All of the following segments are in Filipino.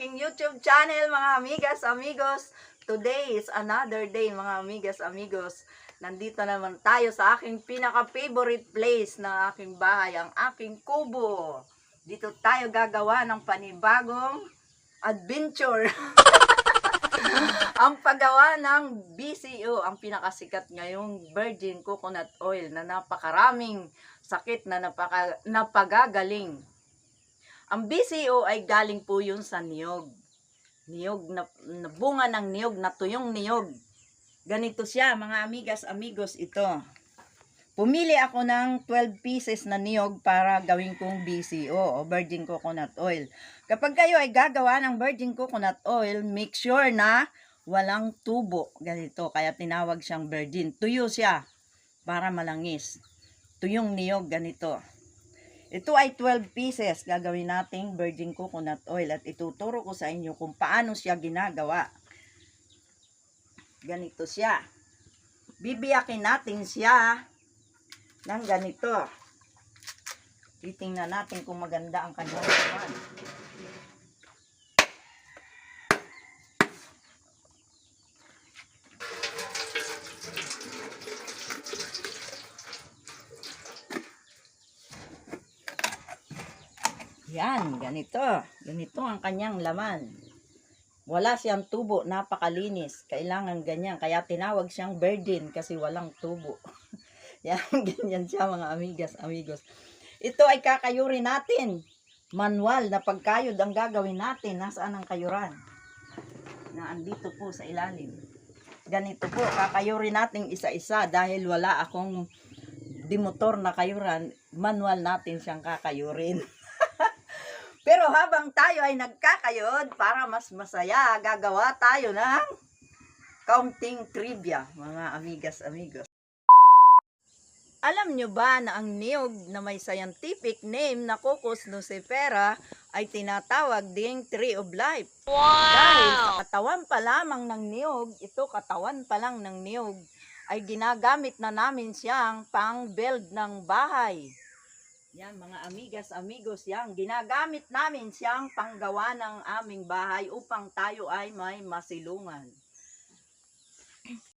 aking YouTube channel, mga amigas, amigos. Today is another day, mga amigas, amigos. Nandito naman tayo sa aking pinaka-favorite place ng aking bahay, ang aking kubo. Dito tayo gagawa ng panibagong adventure. Ang paggawa ng BCO, ang pinakasikat ngayong virgin coconut oil na napakaraming sakit na napagagaling. Ang BCO ay galing po yun sa niyog. Niyog na bunga ng niyog, na tuyong niyog. Ganito siya, mga amigas, amigos, ito. Pumili ako ng 12 pieces na niyog para gawin kong BCO o virgin coconut oil. Kapag kayo ay gagawa ng virgin coconut oil, make sure na walang tubo. Ganito, kaya tinawag siyang virgin. Tuyo siya para malangis. Tuyong niyog, ganito. Ito ay 12 pieces gagawin nating virgin coconut oil at ituturo ko sa inyo kung paano siya ginagawa. Ganito siya. Bibiyakin natin siya ng ganito. Titingnan natin kung maganda ang kanyang laman. Yan, ganito. Ganito ang kanyang laman. Wala siyang tubo, napakalinis. Kailangan ganyan. Kaya tinawag siyang virgin kasi walang tubo. Yan, ganyan siya, mga amigas, amigos. Ito ay kakayurin natin. Manual na pagkayod ang gagawin natin. Nasaan ang kayuran? Na andito po sa ilalim. Ganito po, kakayurin natin isa-isa dahil wala akong dimotor na kayuran. Manual natin siyang kakayurin. Pero habang tayo ay nagkakayod, para mas masaya, gagawa tayo ng kaunting trivia, mga amigas, amigos. Alam nyo ba na ang niyog na may scientific name na Cocos nucifera ay tinatawag ding tree of life? Wow! Dahil sa katawan pa lamang ng niyog, ito katawan pa lang ng niyog, ay ginagamit na namin siyang pang-build ng bahay. Yan, mga amigas, amigos, yan. Ginagamit namin siyang panggawa ng aming bahay upang tayo ay may masilungan.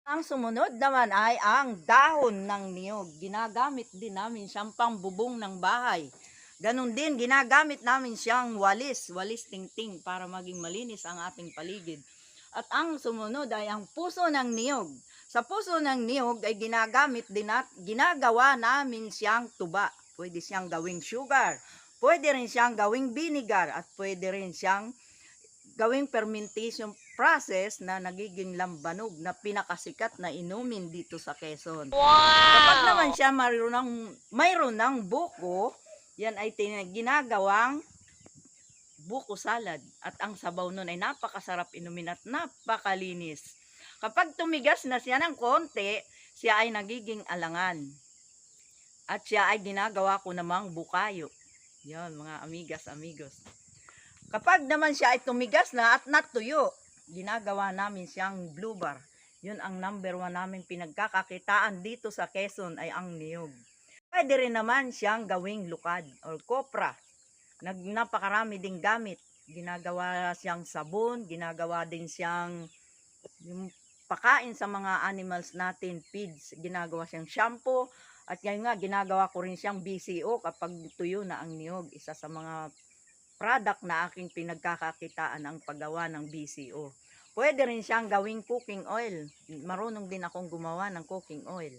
Ang sumunod naman ay ang dahon ng niyog. Ginagamit din namin siyang pangbubong ng bahay. Ganon din, ginagamit namin siyang walis tingting para maging malinis ang ating paligid. At ang sumunod ay ang puso ng niyog. Sa puso ng niyog ay ginagawa namin siyang tuba. Pwede siyang gawing sugar, pwede rin siyang gawing vinegar, at pwede rin siyang gawing fermentation process na nagiging lambanog na pinakasikat na inumin dito sa Quezon. Wow! Kapag naman siya mayroon ng buko, yan ay ginagawang buko salad. At ang sabaw nun ay napakasarap inumin at napakalinis. Kapag tumigas na siya ng konti, siya ay nagiging alangan. At siya ay ginagawa ko namang bukayo. Yan, mga amigas, amigos. Kapag naman siya ay tumigas na at natuyo, ginagawa namin siyang blue bar. Yun ang number 1 namin pinagkakakitaan dito sa Quezon ay ang niyog. Pwede rin naman siyang gawing lukad or kopra. Napakarami ding gamit. Ginagawa siyang sabon, ginagawa din siyang yung pakain sa mga animals natin, feeds. Ginagawa siyang shampoo. At ngayon nga, ginagawa ko rin siyang BCO kapag tuyo na ang niyog. Isa sa mga product na aking pinagkakakitaan ang paggawa ng BCO. Pwede rin siyang gawing cooking oil. Marunong din akong gumawa ng cooking oil.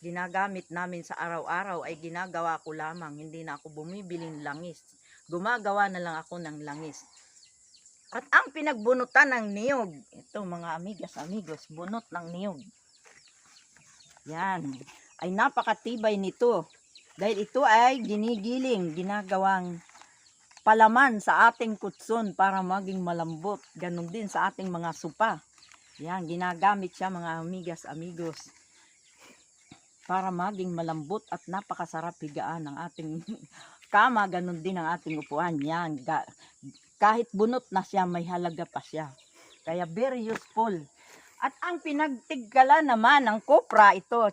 Ginagamit namin sa araw-araw ay ginagawa ko lamang. Hindi na ako bumibiling langis. Gumagawa na lang ako ng langis. At ang pinagbunutan ng niyog, ito mga amigas, amigos, bunot ng niyog. Yan. Ay napakatibay nito dahil ito ay ginagawang palaman sa ating kutson para maging malambot. Ganon din sa ating mga supa. Yan, ginagamit siya, mga amigas, amigos, para maging malambot at napakasarap higaan ng ating kama. Ganon din ang ating upuan. Yan, kahit bunot na siya, may halaga pa siya. Kaya very useful. At ang pinagtigala naman ng kopra, ito,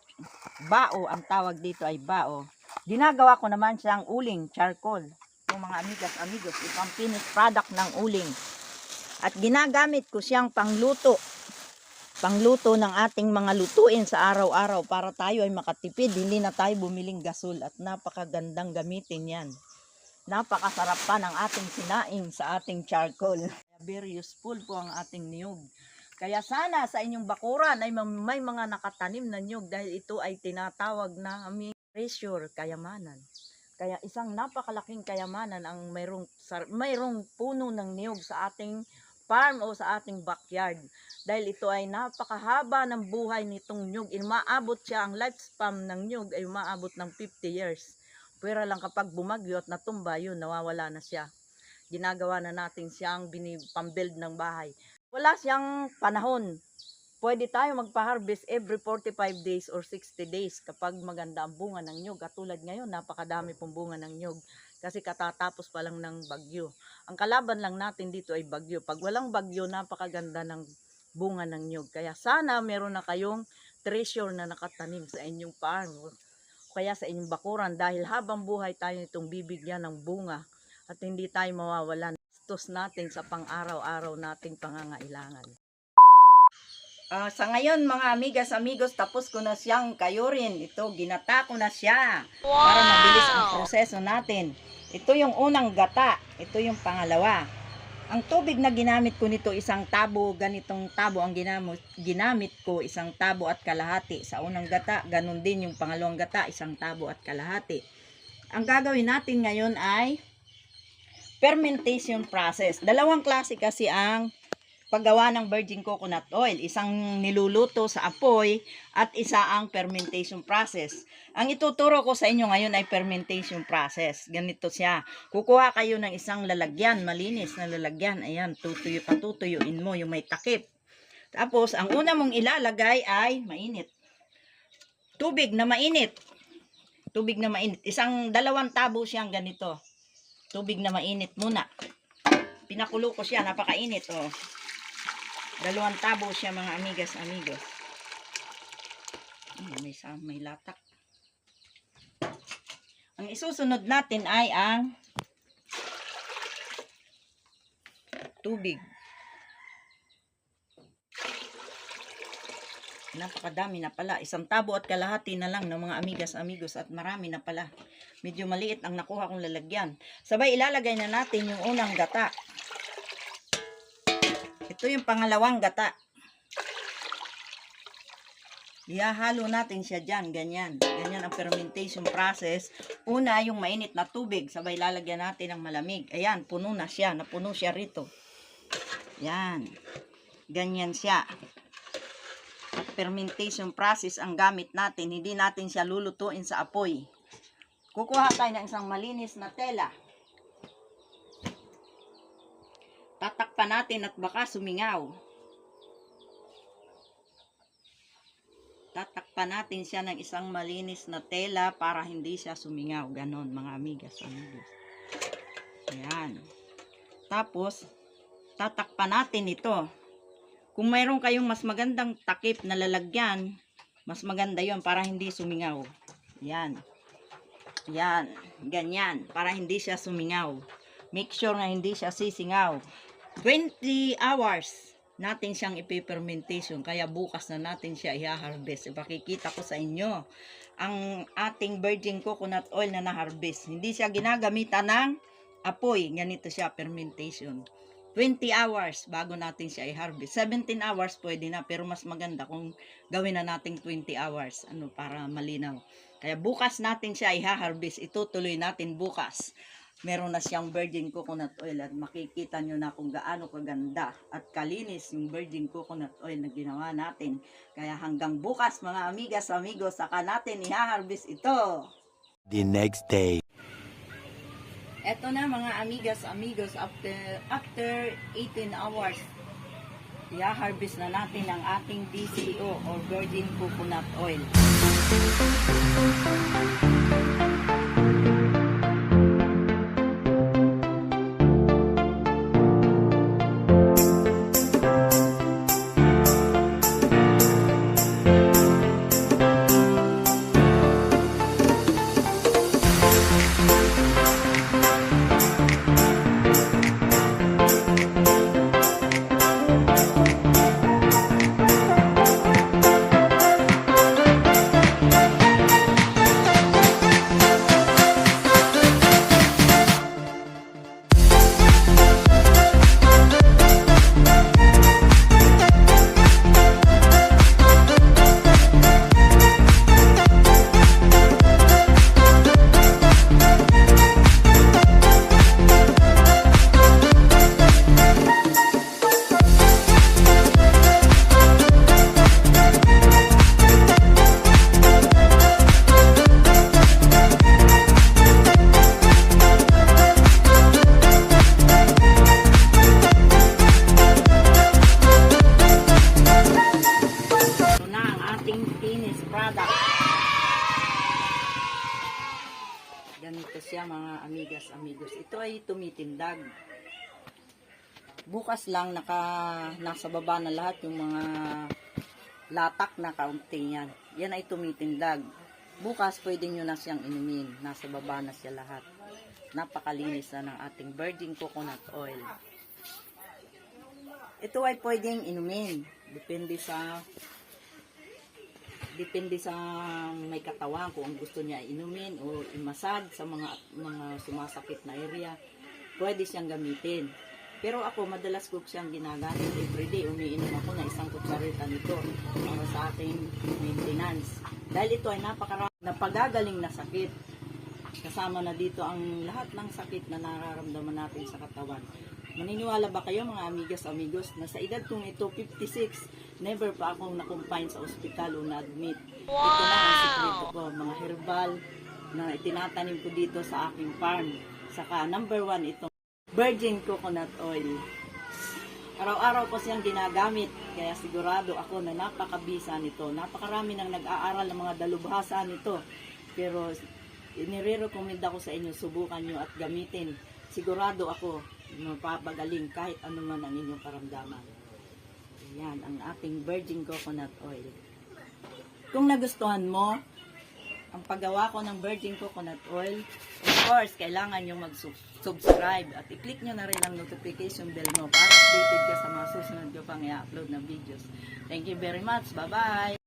bao, ang tawag dito ay bao. Ginagawa ko naman siyang uling, charcoal. Yung mga amigas, amigos, ito ang finished product ng uling. At ginagamit ko siyang pangluto. Pangluto ng ating mga lutuin sa araw-araw para tayo ay makatipid. Hindi na tayo bumiling gasol at napakagandang gamitin yan. Napakasarap pa ng ating sinaing sa ating charcoal. Very useful po ang ating niyog. Kaya sana sa inyong bakuran ay may mga nakatanim na niyog dahil ito ay tinatawag na aming treasure, kayamanan. Kaya isang napakalaking kayamanan ang mayroong puno ng niyog sa ating farm o sa ating backyard. Dahil ito ay napakahaba ng buhay nitong niyog. Umaabot siya, ang lifespan ng niyog ay umaabot ng 50 years. Pero lang kapag bumagyo at natumba, yun, nawawala na siya. Ginagawa na natin siyang pambuild ng bahay. Wala siyang panahon. Pwede tayo magpa-harvest every 45 days or 60 days kapag maganda ang bunga ng niyog. Katulad ngayon, napakadami pong bunga ng niyog kasi katatapos pa lang ng bagyo. Ang kalaban lang natin dito ay bagyo. Pag walang bagyo, napakaganda ng bunga ng niyog. Kaya sana meron na kayong treasure na nakatanim sa inyong farm o kaya sa inyong bakuran dahil habang buhay tayo itong bibigyan ng bunga at hindi tayo mawawalan gastos natin sa pang-araw-araw nating pangangailangan. Sa ngayon mga amigas, amigos, tapos ko na siyang kayurin. Ito, ginata ko na siya. Wow! Para mabilis ang proseso natin. Ito yung unang gata. Ito yung pangalawa. Ang tubig na ginamit ko nito, isang tabo, ganitong tabo ang ginamit ko, isang tabo at kalahati. Sa unang gata, ganun din yung pangalawang gata, isang tabo at kalahati. Ang gagawin natin ngayon ay fermentation process. Dalawang klase kasi ang paggawa ng virgin coconut oil. Isang niluluto sa apoy at isa ang fermentation process. Ang ituturo ko sa inyo ngayon ay fermentation process. Ganito siya. Kukuha kayo ng isang lalagyan, malinis na lalagyan. Ayan, patutuyuin mo yung may takip. Tapos, ang una mong ilalagay ay mainit. Tubig na mainit. Tubig na mainit. Dalawang tabo siyang ganito. Tubig na mainit muna. Pinakulo ko siya, napakainit. Oh. Dalawang tabo siya mga amigas, amigos. May latak. Ang isusunod natin ay ang tubig. Napakadami na pala. Isang tabo at kalahati na lang ng mga amigas, amigos at marami na pala. Medyo maliit ang nakuha kong lalagyan. Sabay ilalagay na natin yung unang gata. Ito yung pangalawang gata. Ihahalo natin siya dyan, ganyan. Ganyan ang fermentation process. Una, yung mainit na tubig. Sabay lalagyan natin ng malamig. Ayan, puno na siya. Napuno siya rito. Yan. Ganyan siya. Fermentation process ang gamit natin. Hindi natin siya lulutuin sa apoy. Kukuha tayo ng isang malinis na tela. Tatakpan natin at baka sumingaw. Tatakpan natin siya ng isang malinis na tela para hindi siya sumingaw. Ganon mga amigas, amigos. Ayan. Tapos, tatakpan natin ito. Kung mayroon kayong mas magandang takip na lalagyan, mas maganda yon para hindi sumingaw. Yan. Yan. Ganyan. Para hindi siya sumingaw. Make sure na hindi siya sisingaw. 20 hours natin siyang ipipermentation. Kaya bukas na natin siya i-harvest. Ipakikita ko sa inyo ang ating virgin coconut oil na na-harvest. Hindi siya ginagamitan ng apoy. Ganito siya, fermentation. 20 hours bago natin siya i-harvest. 17 hours pwede na, pero mas maganda kung gawin na natin 20 hours para malinaw. Kaya bukas natin siya i-harvest. Itutuloy natin bukas. Meron na siyang virgin coconut oil at makikita nyo na kung gaano kaganda at kalinis yung virgin coconut oil na ginawa natin. Kaya hanggang bukas mga amigas, amigos, saka natin i-harvest ito. The next day. Eto na mga amigas, amigos, after 18 hours, i-harvest na natin ang ating VCO or virgin coconut oil. siya mga amigas, amigos. Ito ay tumitindag. Bukas lang nasa baba na lahat yung mga latak na kaunti yan. Yan ay tumitindag. Bukas pwede nyo na siyang inumin. Nasa baba na siya lahat. Napakalinis na ng ating virgin coconut oil. Ito ay pwedeng inumin. Depende sa may katawan kung gusto niya inumin o imasad sa mga sumasakit na area. Pwede siyang gamitin. Pero ako, madalas ko siyang ginagamit. Everyday, umiinom ako na 1 kutsarita nito para sa ating maintenance. Dahil ito ay napagagaling na sakit. Kasama na dito ang lahat ng sakit na nararamdaman natin sa katawan. Maniniwala ba kayo mga amigas, amigos, na sa edad kong ito, 56, never pa akong na-confine sa ospital o na-admit. Ito na ang sikreto ko, mga herbal na itinatanim ko dito sa aking farm. Saka number 1 ito, virgin coconut oil. Araw-araw ko siyang ginagamit, kaya sigurado ako na napakabisa nito. Napakarami nang nag-aaral ng mga dalubhasa nito. Pero inire-recommend ako sa inyo, subukan nyo at gamitin. Sigurado ako, mapapagaling kahit ano man ang inyong karamdaman. Ayan, ang ating virgin coconut oil. Kung nagustuhan mo ang paggawa ko ng virgin coconut oil, of course, kailangan nyo mag-subscribe at i-click nyo na rin ang notification bell mo para updated ka sa mga susunod ko pang i-upload na videos. Thank you very much. Bye-bye!